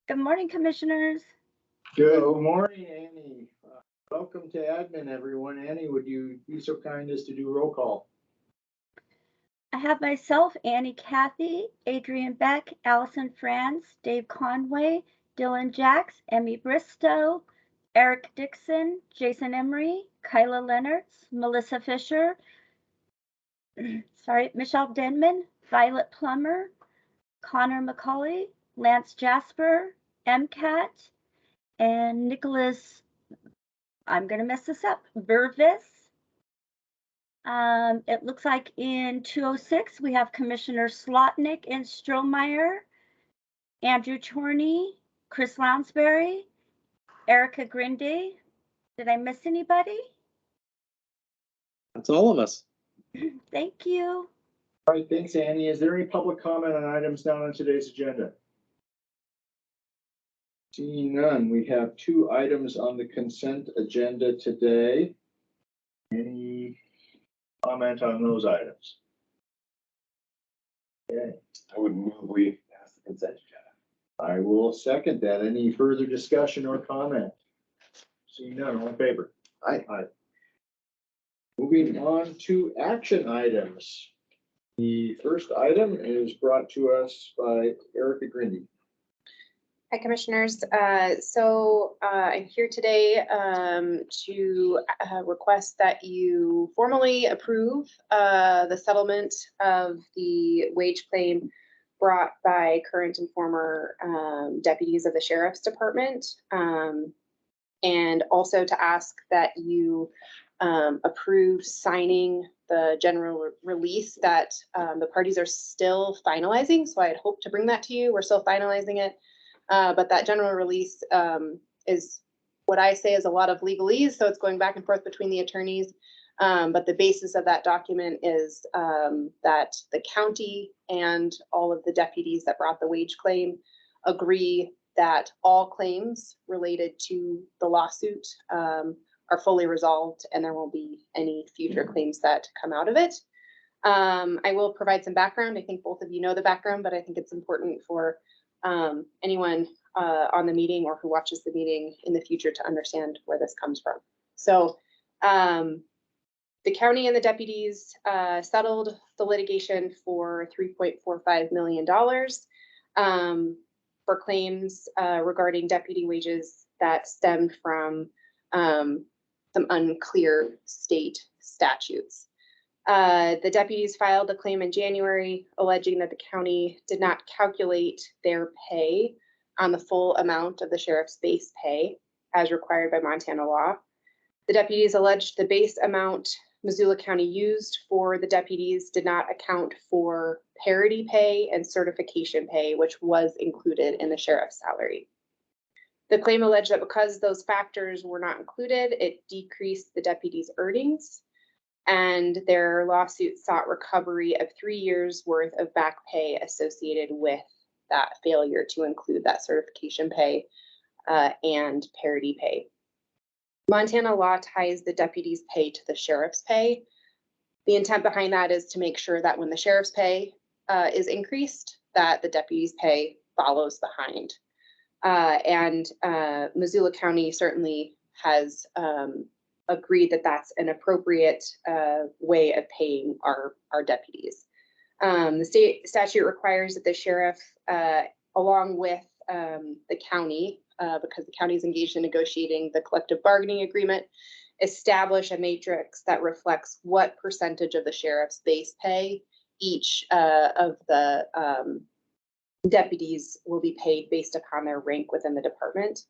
Good morning, commissioners. Good morning, Annie. Welcome to admin, everyone. Annie, would you be so kind as to do roll call? I have myself, Annie Cathy, Adrian Beck, Allison Franz, Dave Conway, Dylan Jacks, Emmy Bristow, Eric Dixon, Jason Emery, Kyla Leonards, Melissa Fisher, Michelle Denman, Violet Plummer, Connor McCauley, Lance Jasper, MCAT, and Nicholas, I'm going to mess this up, Vervis. It looks like in 206, we have Commissioner Slotnick and Strohmeyer, Andrew Chorney, Chris Lounsbury, Erica Grindy. Did I miss anybody? That's all of us. Thank you. All right, thanks, Annie. Is there any public comment on items down on today's agenda? Seeing none, we have 2 items on the consent agenda today. Any comment on those items? Okay, I would move we pass the consent agenda. I will second that. Any further discussion or comment? Seeing none, all in favor? Aye. Aye. Moving on to action items. The first item is brought to us by Erica Grindy. Hi, Commissioners. I'm here today to request that you formally approve the settlement of the wage claim brought by current and former deputies of the Sheriff's Department, and also to ask that you approve signing the general release that the parties are still finalizing. So I'd hope to bring that to you. We're still finalizing it. But that general release is what I say is a lot of legalese, so it's going back and forth between the attorneys. But the basis of that document is that the county and all of the deputies that brought the wage claim agree that all claims related to the lawsuit are fully resolved and there won't be any future claims that come out of it. I will provide some background. I think both of you know the background, but I think it's important for anyone on the meeting or who watches the meeting in the future to understand where this comes from. So the county and the deputies settled the litigation for $3.45 million for claims regarding deputy wages that stemmed from some unclear state statutes. The deputies filed a claim in January alleging that the county did not calculate their pay on the full amount of the sheriff's base pay as required by Montana law. The deputies alleged the base amount Missoula County used for the deputies did not account for parity pay and certification pay, which was included in the sheriff's salary. The claim alleged that because those factors were not included, it decreased the deputies' earnings, and their lawsuit sought recovery of 3 years worth of back pay associated with that failure to include that certification pay and parity pay. Montana law ties the deputies' pay to the sheriff's pay. The intent behind that is to make sure that when the sheriff's pay is increased, that the deputies' pay follows behind. Missoula County certainly has agreed that that's an appropriate way of paying our deputies. The state statute requires that the sheriff, along with the county, because the county is engaged in negotiating the collective bargaining agreement, establish a matrix that reflects what percentage of the sheriff's base pay each of the deputies will be paid based upon their rank within the department.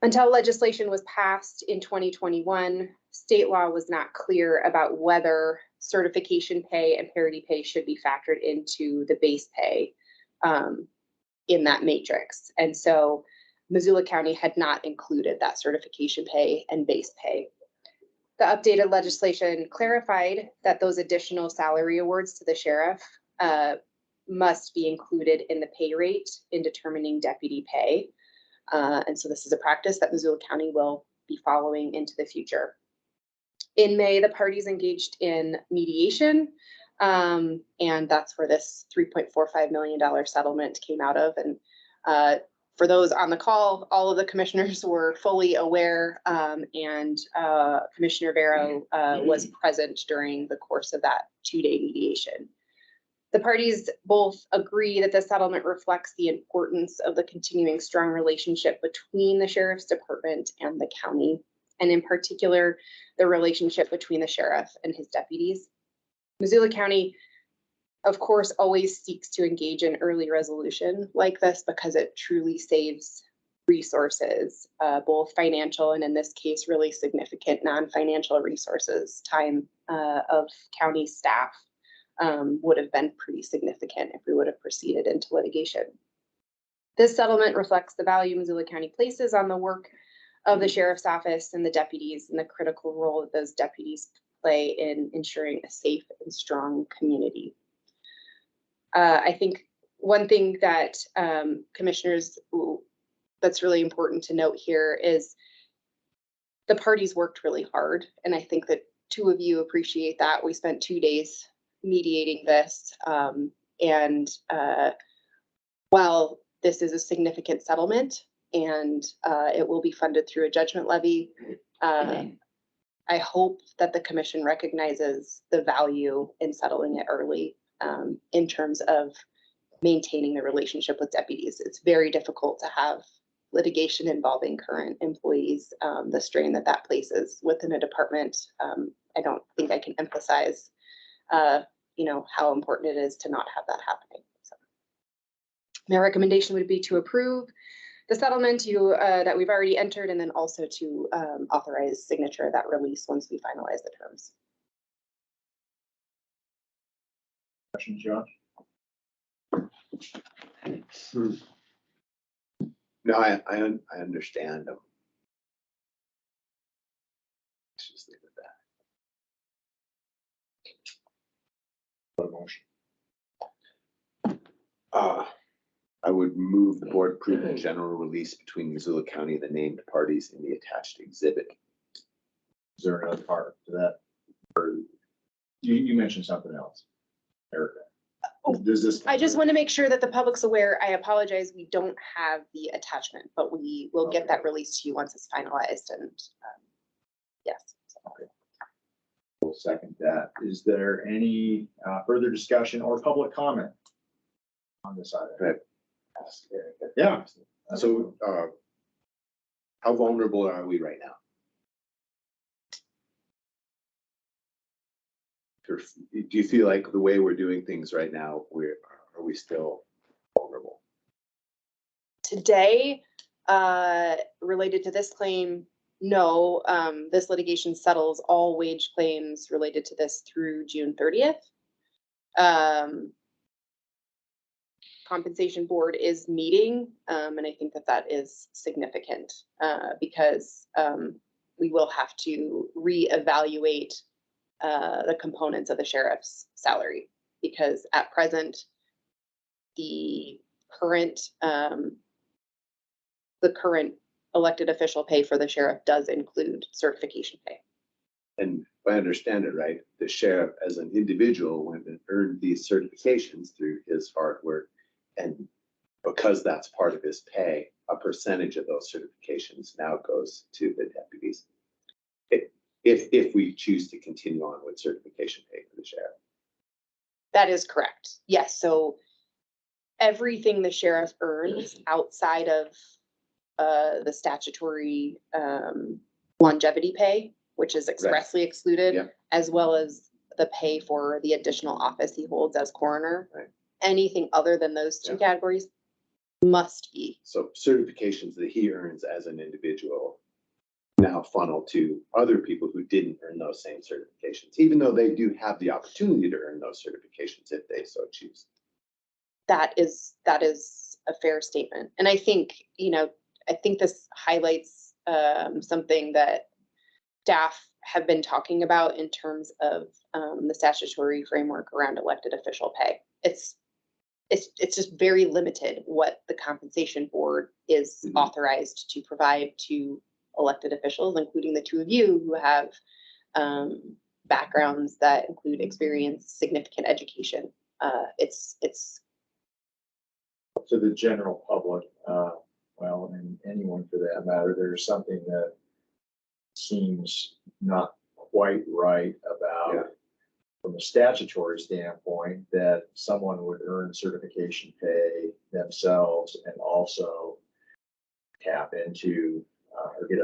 Until legislation was passed in 2021, state law was not clear about whether certification pay and parity pay should be factored into the base pay in that matrix. And so Missoula County had not included that certification pay and base pay. The updated legislation clarified that those additional salary awards to the sheriff must be included in the pay rate in determining deputy pay. And so this is a practice that Missoula County will be following into the future. In May, the parties engaged in mediation, and that's where this $3.45 million settlement came out of. And For those on the call, all of the commissioners were fully aware, and Commissioner Vero was present during the course of that 2-day mediation. The parties both agree that the settlement reflects the importance of the continuing strong relationship between the Sheriff's Department and the county, and in particular, the relationship between the sheriff and his deputies. Missoula County, of course, always seeks to engage in early resolution like this because it truly saves resources, both financial and in this case, really significant non-financial resources. Time of county staff would have been pretty significant if we would have proceeded into litigation. This settlement reflects the value Missoula County places on the work of the sheriff's office and the deputies and the critical role that those deputies play in ensuring a safe and strong community. I think one thing that commissioners, that's really important to note here is the parties worked really hard. And I think that two of you appreciate that. We spent 2 days mediating this. While this is a significant settlement and it will be funded through a judgment levy, I hope that the commission recognizes the value in settling it early in terms of maintaining the relationship with deputies. It's very difficult to have litigation involving current employees, the strain that that places within a department. I don't think I can emphasize how important it is to not have that happening. So my recommendation would be to approve the settlement that we've already entered, and then also to authorize signature of that release once we finalize the terms. Questions, Josh? No, I understand them. Let's just leave it at What a motion. that. I would move the board approve the general release between Missoula County and the named parties in the attached exhibit. Is there another part to that? Or you mentioned something else, Erica. Does this? I just want to make sure that the public's aware. I apologize, we don't have the attachment, but we will get that released to you once it's finalized. And yes. Okay. We'll second that. Is there any further discussion or public comment on this item? Right. Yeah. So, how vulnerable are we right now? Do you feel like the way we're doing things right now, are we still vulnerable? Today, related to this claim, no, this litigation settles all wage claims related to this through June 30th. Compensation board is meeting, and I think that that is significant because we will have to reevaluate the components of the sheriff's salary, because at present, the current elected official pay for the sheriff does include certification pay. And if I understand it right, the sheriff as an individual went and earned these certifications through his hard work. And because that's part of his pay, a percentage of those certifications now goes to the deputies. If we choose to continue on with certification pay for the sheriff. That is correct. Yes. So everything the sheriff earns outside of the statutory longevity pay, which is expressly excluded, Yeah. as well as the pay for the additional office he holds as coroner. Right. Anything other than those two categories must be. So certifications that he earns as an individual now funnel to other people who didn't earn those same certifications, even though they do have the opportunity to earn those certifications if they so choose. That is a fair statement. And I think, I think this highlights something that staff have been talking about in terms of the statutory framework around elected official pay. It's just very limited what the compensation board is authorized to provide to elected officials, including the two of you who have backgrounds that include experience, significant education. It's To the general public, well, and anyone for that matter, there's something that seems not quite right about, Yeah. from a statutory standpoint, that someone would earn certification pay themselves and also tap into or get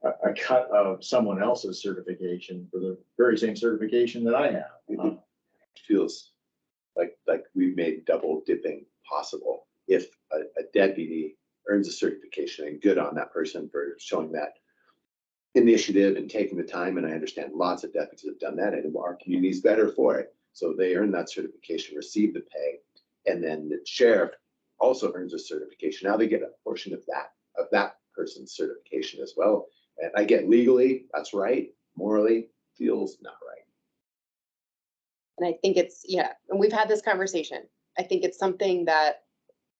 a cut of someone else's certification for the very same certification that I have. It feels like we've made double dipping possible. If a deputy earns a certification, and good on that person for showing that initiative and taking the time, and I understand lots of deputies have done that, and our community is better for it. So they earn that certification, receive the pay, and then the sheriff also earns a certification. Now they get a portion of that person's certification as well. And I get legally, that's right. Morally, feels not right. And I think it's, yeah, and we've had this conversation. I think it's something that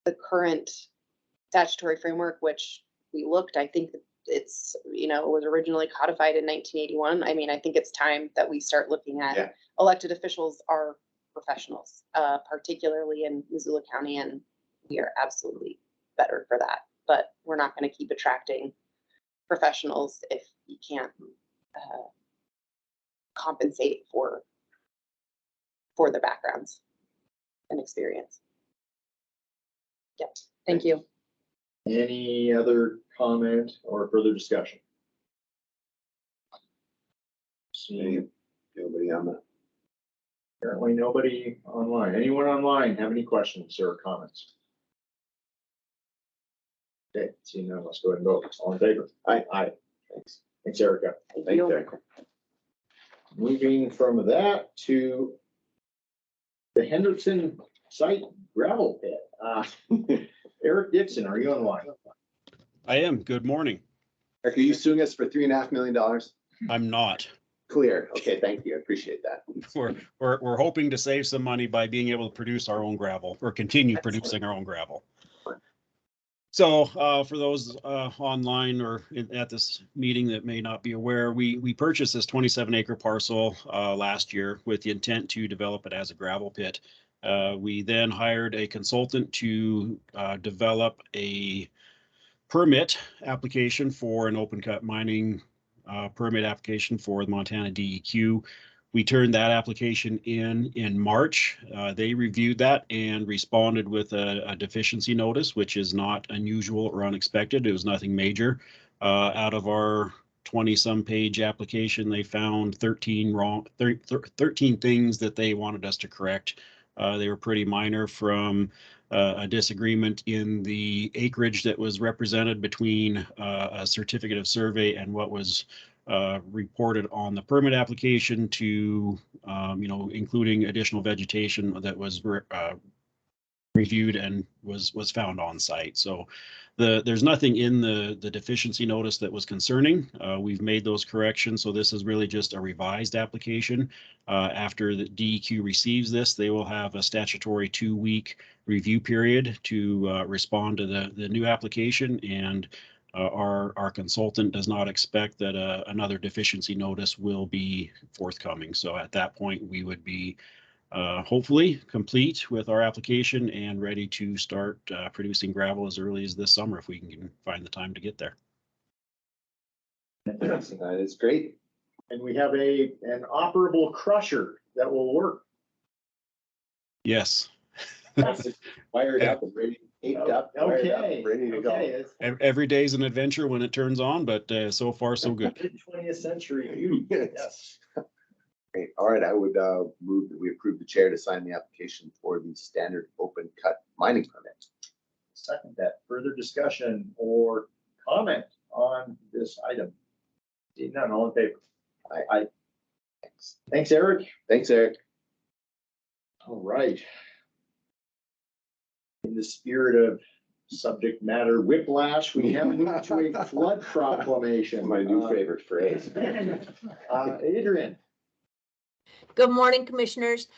the current statutory framework, which we looked, I think it's, you know, it was originally codified in 1981. I mean, I think it's time that we start looking at Yeah. elected officials are professionals, particularly in Missoula County, and we are absolutely better for that. But we're not going to keep attracting professionals if you can't compensate for their backgrounds and experience. Yep. Thank you. Any other comment or further discussion? Seeing Nobody on the, apparently nobody online. Anyone online have any questions or comments? Okay, seeing none, let's go ahead and vote. All in favor? Aye. Aye. thanks. Thanks, Erica. Thank you, Eric. Moving from that to the Henderson site gravel pit. Eric Dixon, are you online? I am. Good morning. Eric, are you suing us for $3.5 million? I'm not. Clear. Okay, thank you. I appreciate that. We're hoping to save some money by being able to produce our own gravel or continue producing our own gravel. So for those online or at this meeting that may not be aware, we purchased this 27-acre parcel last year with the intent to develop it as a gravel pit. We then hired a consultant to develop a permit application for an open cut mining permit application for the Montana DEQ. We turned that application in March. They reviewed that and responded with a deficiency notice, which is not unusual or unexpected. It was nothing major. Out of our 20-some page application, they found 13 things that they wanted us to correct. They were pretty minor, from a disagreement in the acreage that was represented between a certificate of survey and what was reported on the permit application to, including additional vegetation that was reviewed and was found on site. So there's nothing in the deficiency notice that was concerning. We've made those corrections. So this is really just a revised application. After the DEQ receives this, they will have a statutory 2-week review period to respond to the new application. And our consultant does not expect that another deficiency notice will be forthcoming. So at that point, we would be hopefully complete with our application and ready to start producing gravel as early as this summer if we can find the time to get there. That is great. And we have an operable crusher that will work. Yes. Wired up and ready, taped up, wired up, Okay. ready to go. Okay. Every day is an adventure when it turns on, but so far so good. 20th century view. Yes. Great. All right, I would move that we approve the chair to sign the application for the standard open cut mining permit. Second that. Further discussion or comment on this item? Seeing none, all in favor? Aye. Thanks. Thanks, Eric. Thanks, Eric. All right. In the spirit of subject matter whiplash, we have moved to a flood proclamation. My new favorite phrase. Adrian. Good morning, Commissioners.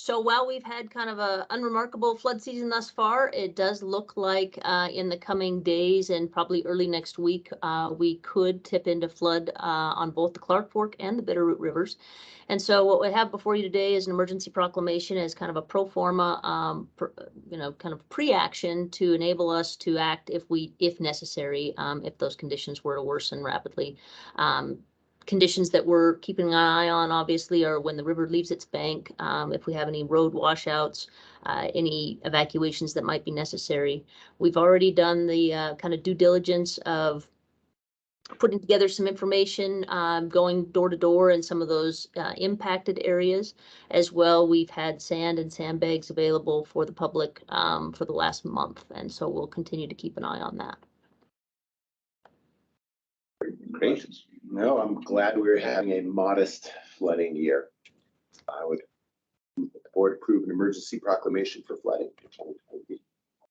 So while we've had kind of a unremarkable flood season thus far, it does look like in the coming days and probably early next week, we could tip into flood on both the Clark Fork and the Bitterroot Rivers. And so what we have before you today is an emergency proclamation as kind of a pro forma, kind of pre-action to enable us to act if necessary, if those conditions were to worsen rapidly. Conditions that we're keeping an eye on, obviously, are when the river leaves its bank, if we have any road washouts, any evacuations that might be necessary. We've already done the kind of due diligence of putting together some information, going door to door in some of those impacted areas. As well, we've had sand and sandbags available for the public for the last month, and so we'll continue to keep an eye on that. Great. No, I'm glad we're having a modest flooding year. I would, the board approve an emergency proclamation for flooding in 2020.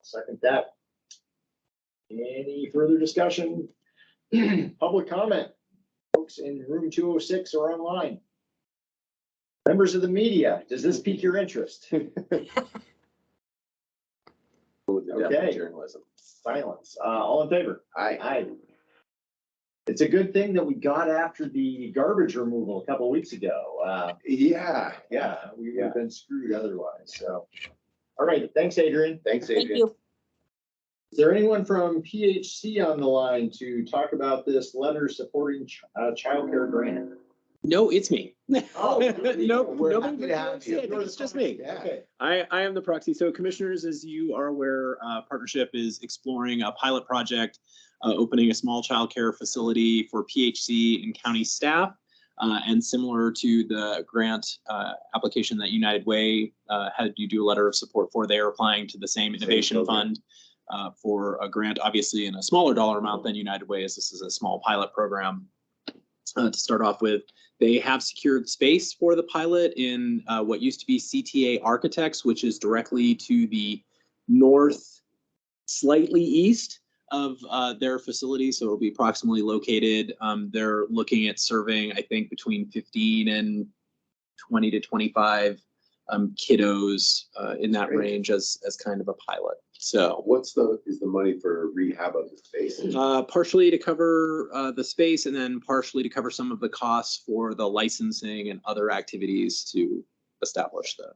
Second that. Any further discussion? Public comment? Folks in room 206 or online? Members of the media, does this pique your interest? Okay. Journalism. Silence. All in favor? Aye. Aye. It's a good thing that we got after the garbage removal a couple of weeks ago. Yeah. We would have been screwed otherwise, so. All right, thanks, Adrian. Thanks, Thank Adrian. you. Is there anyone from PHC on the line to talk about this letter supporting childcare grant? No, it's me. Oh, No, we're nobody happy to have you. yeah, I think it's just me. Yeah. Okay. I am the proxy. So commissioners, as you are aware, partnership is exploring a pilot project, opening a small childcare facility for PHC and county staff. And similar to the grant application that United Way had you do a letter of support for, they are applying to the same innovation fund for a grant, obviously in a smaller dollar amount than United Way, as this is a small pilot program. To start off with, they have secured space for the pilot in what used to be CTA Architects, which is directly to the north, slightly east of their facility. So it'll be approximately located. They're looking at serving, I think, between 15 and 20 to 25 kiddos in that range as kind of a pilot. So Is the money for rehab of the space? partially to cover the space, and then partially to cover some of the costs for the licensing and other activities to establish the.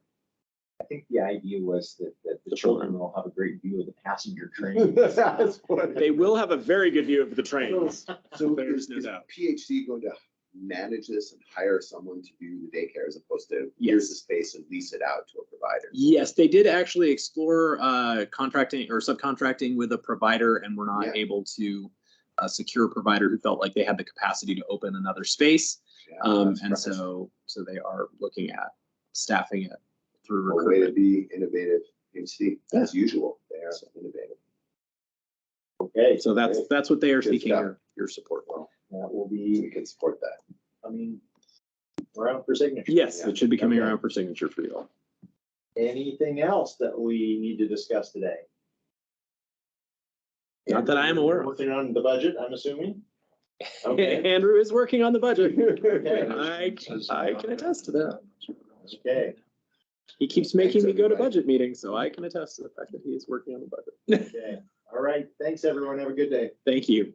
I think the idea was that the children will have a great view of the passenger train. That's what. They will have a very good view of the trains. So There's is no doubt. PHC going to manage this and hire someone to do the daycare as opposed to Yes. here's the space and lease it out to a provider? Yes, they did actually explore contracting or subcontracting with a provider, and were not Yeah. able to secure a provider who felt like they had the capacity to open another space. Yeah, And that's so they are looking at staffing it through a way to recruitment. be innovative. PHC, as usual, they are innovative. Okay, So that's what they are Good seeking stuff. your support for. that will We be can support that. coming around for signature. Yes, it should be coming Okay. around for signature for you all. Anything else that we need to discuss today? Not that I am aware of. Working on the budget, I'm assuming? Okay. Andrew is working on the budget. Okay. I can attest to that. Okay, He keeps making me go to budget meetings, so I can attest to the fact that he is working on the budget. okay. All right. Thanks, everyone. Have a good day. Thank you.